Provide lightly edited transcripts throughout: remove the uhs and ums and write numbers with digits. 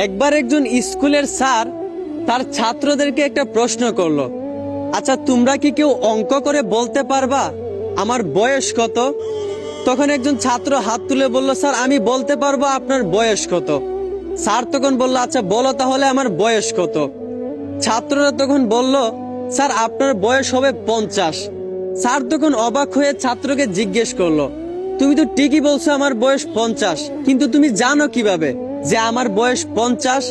একবার একজন স্কুলের স্যার তার ছাত্রদেরকে একটা প্রশ্ন করলো, আচ্ছা তোমরা কি কেউ অঙ্ক করে বলতে পারবা আমার বয়স কত? তখন একজন ছাত্র হাত তুলে বলল, স্যার আমি বলতে পারবো আপনার বয়স কত। স্যার তখন বলল, আচ্ছা বলো তাহলে আমার বয়স কত। ছাত্ররা তখন বলল, স্যার আপনার বয়স হবে 50। স্যার তখন অবাক হয়ে ছাত্রকে জিজ্ঞেস করলো, তুমি তো ঠিকই বলছো আমার বয়স 50, কিন্তু তুমি জানো কিভাবে যে আমার বয়স 50?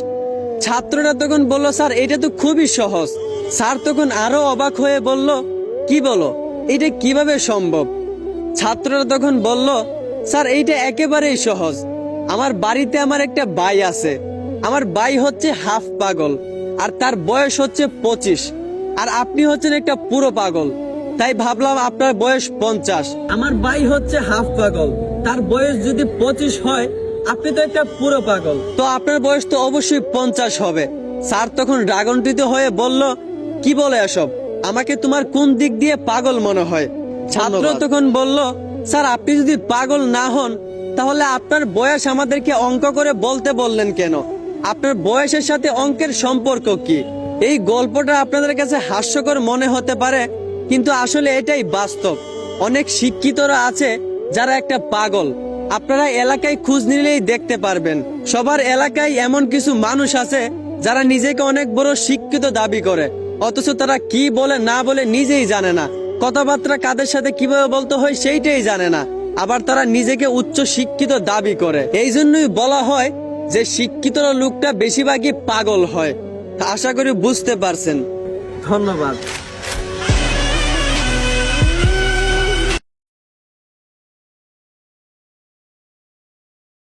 ছাত্ররা তখন বলল, স্যার এটা তো খুবই সহজ। স্যার তখন আরো অবাক হয়ে বলল, কি বলো, এটা কিভাবে সম্ভব? ছাত্ররা তখন বলল, স্যার এইটা একেবারেই সহজ। আমার বাড়িতে আমার একটা ভাই আছে। আমার ভাই হচ্ছে হাফ পাগল, আর তার বয়স হচ্ছে 25, আর আপনি হচ্ছেন একটা পুরো পাগল। তাই ভাবলাম আপনার বয়স 50। আমার ভাই হচ্ছে হাফ পাগল, তার বয়স যদি 25 হয়, আপনি তো একটা পুরো পাগল, তো আপনার বয়স তো অবশ্যই 50 হবে। স্যার তখন রাগান্বিত হয়ে বলল, কি বলে এসব? আমাকে তোমার কোন দিক দিয়ে পাগল মনে হয়? ছাত্র তখন বলল, স্যার আপনি যদি পাগল না হন তাহলে আপনার বয়স আমাদেরকে অঙ্ক করে বলতে বললেন কেন? আপনার বয়সের সাথে অঙ্কের সম্পর্ক কি? এই গল্পটা আপনাদের কাছে হাস্যকর মনে হতে পারে, কিন্তু আসলে এটাই বাস্তব। অনেক শিক্ষিতরা আছে যারা একটা পাগল। আপনারা এলাকায় খোঁজ নিলেই দেখতে পারবেন। সবার এলাকায় এমন কিছু মানুষ আছে যারা নিজেকে অনেক বড় শিক্ষিত দাবি করে, অথচ তারা কি বলে না বলে নিজেই জানে না। কথাবার্তা কাদের সাথে কিভাবে বলতে হয় সেইটাই জানে না। আবার তারা নিজেকে উচ্চ শিক্ষিত দাবি করে। এই জন্যই বলা হয় যে শিক্ষিত লোকটা বেশিরভাগই পাগল হয়। আশা করি বুঝতে পারছেন। ধন্যবাদ।